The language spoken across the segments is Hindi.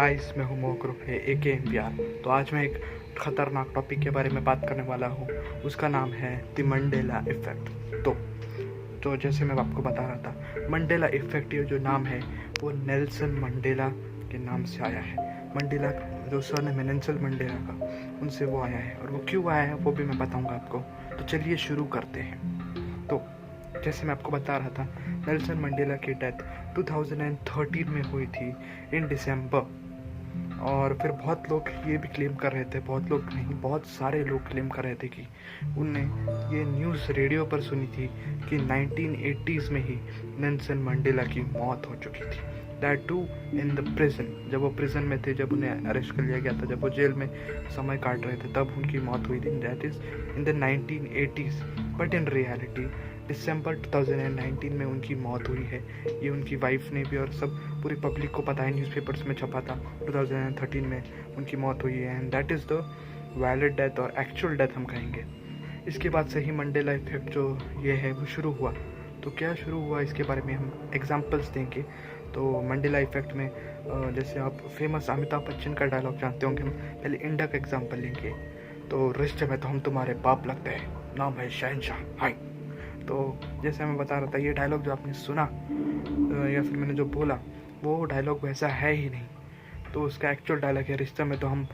गाइस, मैं हूँ मोकरो है AKMPR। तो आज मैं एक ख़तरनाक टॉपिक के बारे में बात करने वाला हूँ। उसका नाम है द मंडेला इफ़ेक्ट। तो जैसे मैं आपको बता रहा था, मंडेला इफ़ेक्ट ये जो नाम है वो नेल्सन मंडेला के नाम से आया है। मंडेला जो सरनेम है नेल्सन मंडेला का, उनसे वो आया है, और वो क्यों आया है वो भी मैं बताऊँगा आपको। तो चलिए शुरू करते हैं। तो जैसे मैं आपको बता रहा था, नेल्सन मंडेला की डेथ 2013 में हुई थी इन दिसंबर। और फिर बहुत लोग ये भी क्लेम कर रहे थे, बहुत लोग नहीं, बहुत सारे लोग क्लेम कर रहे थे कि उनने ये न्यूज़ रेडियो पर सुनी थी कि 1980s में ही नेल्सन मंडेला की मौत हो चुकी थी। That too in the prison. जब वो प्रिजन में थे, जब उन्हें अरेस्ट कर लिया गया था, जब वो जेल में समय काट रहे थे, तब उनकी मौत हुई थी। That is in the 1980s। But in reality December 2019 में उनकी मौत हुई है। ये उनकी वाइफ ने भी और सब पूरी पब्लिक को पता है, न्यूज़पेपर्स में छपा था 2013 में उनकी मौत हुई है। And that is the valid death और एक्चुअल डेथ हम कहेंगे। इसके बाद से ही मंडेला इफेक्ट जो ये है वो शुरू हुआ। तो क्या शुरू हुआ इसके बारे में हम एग्जांपल्स देंगे। तो मंडेला इफेक्ट में जैसे आप फेमस अमिताभ बच्चन का डायलॉग जानते होंगे, हम पहले इंडिया का एग्जांपल लेंगे। तो रिश्ते में तो हम तुम्हारे बाप लगते हैं, नाम है शहनशाह, हाय। तो जैसे मैं बता रहा था, ये डायलॉग जो आपने सुना या फिर मैंने जो बोला, वो डायलॉग वैसा है ही नहीं। तो उसका एक्चुअल डायलॉग है, रिश्ते में तो हम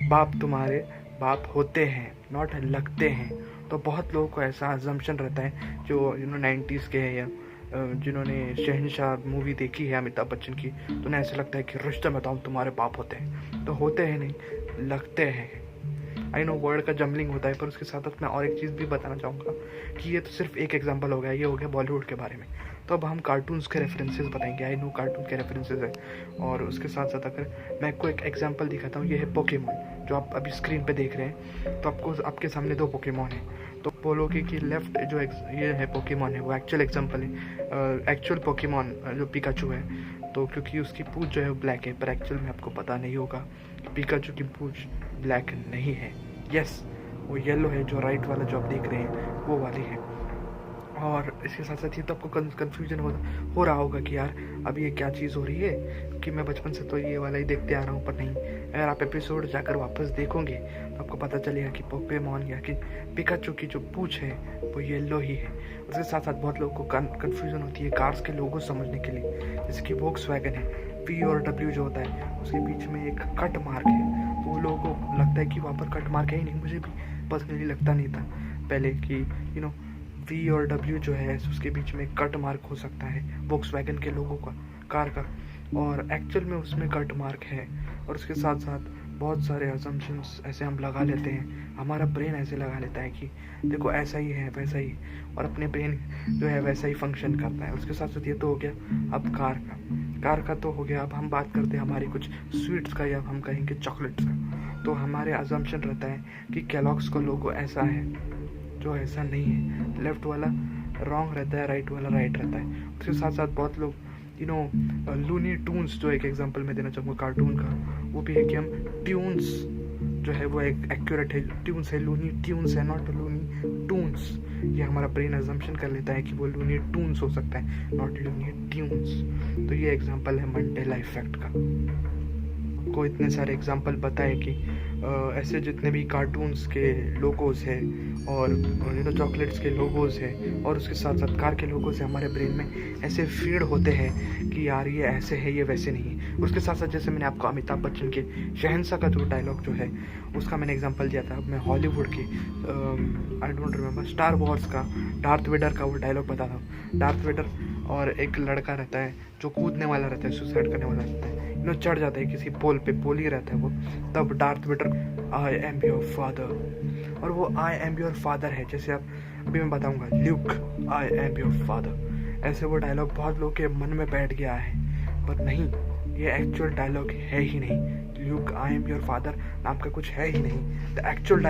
बाप तुम्हारे बाप होते हैं, नॉट लगते हैं। तो बहुत लोगों को ऐसा अजम्पशन रहता है जो 90s के हैं या जिन्होंने शहनशाह मूवी देखी है अमिताभ बच्चन की, तो उन्हें ऐसा लगता है कि रिश्ते में तो हम तुम्हारे बाप होते हैं। तो होते हैं नहीं, लगते हैं। आई नो वर्ड का जम्बलिंग होता है, पर उसके साथ साथ मैं और एक चीज़ भी बताना चाहूँगा कि ये तो सिर्फ एक एग्जांपल हो गया, ये हो गया बॉलीवुड के बारे में। तो अब हम कार्टून्स के रेफरेंसेस बताएंगे। आई नो कार्टून के रेफरेंसेस है, और उसके साथ साथ अगर मैं आपको एक एग्जांपल दिखाता हूँ, ये है पोकेमॉन जो आप अभी स्क्रीन पे देख रहे हैं। तो आपको आपके सामने दो पोकेमॉन है, तो बोलोगे कि लेफ्ट जो ये है पोकेमॉन है वो एक्चुअल एग्जांपल है, एक्चुअल पोकेमॉन जो पिकाचू है। तो क्योंकि उसकी पूंछ जो है वो ब्लैक है, पर एक्चुअल में आपको पता नहीं होगा कि पिकाचू की पूंछ ब्लैक नहीं है। यस, वो येलो है, जो राइट वाला जो आप देख रहे हैं वो वाली है। और इसके साथ साथ ये तो आपको कन्फ्यूजन हो रहा होगा कि यार अब ये क्या चीज़ हो रही है, कि मैं बचपन से तो ये वाला ही देखते आ रहा हूँ। पर नहीं, अगर आप एपिसोड जाकर वापस देखोगे तो आपको पता चलेगा कि पोकेमॉन या कि पिकाचू की जो पूंछ है वो येलो ही है। उसके साथ साथ बहुत लोगों को कन्फ्यूजन होती है कार्स के लोगो समझने के लिए, जैसे कि वोक्सवैगन है, V और W जो होता है उसके बीच में एक कट मार्क है। तो वो लोगों को लगता है कि वहाँ पर कट मार्क है ही नहीं। मुझे भी पर्सनली लगता नहीं था पहले कि V और W जो है उसके बीच में कट मार्क हो सकता है वोक्सवैगन के लोगों का, कार का, और एक्चुअल में उसमें कट मार्क है। और उसके साथ साथ बहुत सारे अजम्पशंस ऐसे हम लगा लेते हैं, हमारा ब्रेन ऐसे लगा लेता है कि देखो ऐसा ही है वैसा ही, और अपने ब्रेन जो है वैसा ही फंक्शन करता है। उसके साथ साथ ये तो हो गया अब कार का तो हो गया। अब हम बात करते हैं हमारी कुछ स्वीट्स का, या हम कहेंगे चॉकलेट्स का। तो हमारे अजम्पशन रहता है कि केलॉग्स का लोगो ऐसा है, जो ऐसा नहीं है। लेफ्ट वाला रॉन्ग रहता है, राइट वाला राइट रहता है। उसके साथ साथ बहुत लोग लूनी टून्स जो एक एग्जांपल मैं देना चाहूँगा कार्टून का, वो भी है कि हम ट्यून्स जो है वो एक एक्यूरेट है, ट्यून्स है, लूनी ट्यून्स है, नॉट लूनी टून्स। ये हमारा ब्रेन अजम्पशन कर लेता है कि वो लूनी टून्स हो सकता है, नॉट लूनी ट्यून्स। तो ये एग्जांपल है मंडेला इफेक्ट का। को इतने सारे एग्जांपल बताए कि ऐसे जितने भी कार्टून्स के लोगोज है और चॉकलेट्स के लोगोज है, और उसके साथ साथ कार के लोगोज है, हमारे ब्रेन में ऐसे फीड होते हैं कि यार ये ऐसे है, ये वैसे नहीं है। उसके साथ साथ जैसे मैंने आपको अमिताभ बच्चन के शहंशाह का जो डायलॉग जो है उसका मैंने एग्जांपल दिया था। अब मैं हॉलीवुड के I don't remember star Wars का डार्थ वेडर का वो डायलॉग बताता हूँ। डार्थ वेडर और एक लड़का रहता है जो कूदने वाला रहता है, सुसाइड करने वाला रहता है, चढ़ जाता है किसी पोल पे, पोल ही रहता है वो। तब Darth Vader I am your father, और वो आई एम योर फादर है, जैसे आप अभी मैं बताऊंगा Luke I am your father. ऐसे वो डायलॉग बहुत लोगों के मन में बैठ गया है, पर नहीं, ये एक्चुअल डायलॉग है ही नहीं। Luke I am your father नाम का कुछ है ही नहीं। The actual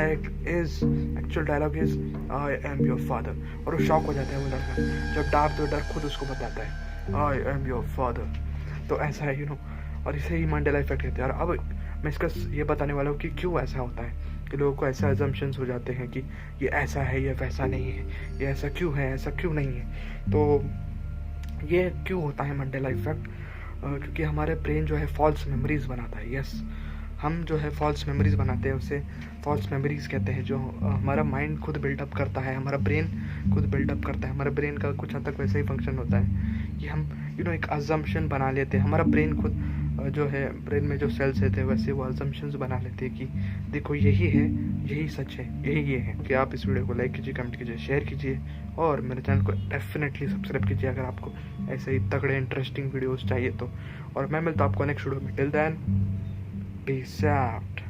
dialogue is I am your father. और वो शॉक हो जाता है वो लड़का जब डार्थ वेडर खुद उसको बताता है आई एम योर फादर। तो ऐसा है और इसे ही मंडेला इफेक्ट कहते हैं। और अब मैं इसका ये बताने वाला हूँ कि क्यों ऐसा होता है कि लोगों को ऐसा अजम्पशंस हो जाते हैं कि ये ऐसा है, ये वैसा नहीं है, ये ऐसा क्यों है, ऐसा क्यों नहीं है। तो ये क्यों होता है मंडेला इफेक्ट। क्योंकि हमारे ब्रेन जो है फॉल्स मेमोरीज बनाता है। यस, हम जो है फॉल्स मेमोरीज बनाते हैं, उसे फॉल्स मेमोरीज कहते हैं। जो हमारा माइंड खुद बिल्डअप करता है, हमारा ब्रेन खुद बिल्डअप करता है। हमारे ब्रेन का कुछ हद तक वैसे ही फंक्शन होता है कि हम एक अजम्पशन बना लेते हैं। हमारा ब्रेन खुद जो है, ब्रेन में जो सेल्स रहते हैं वैसे वो अजम्पशंस बना लेते हैं कि देखो यही है, यही सच है, यही ये है। कि आप इस वीडियो को लाइक कीजिए, कमेंट कीजिए, शेयर कीजिए और मेरे चैनल को डेफिनेटली सब्सक्राइब कीजिए अगर आपको ऐसे ही तगड़े इंटरेस्टिंग वीडियोस चाहिए तो। और मैं मिलता हूँ आपको नेक्स्ट वीडियो में। Till then, peace out.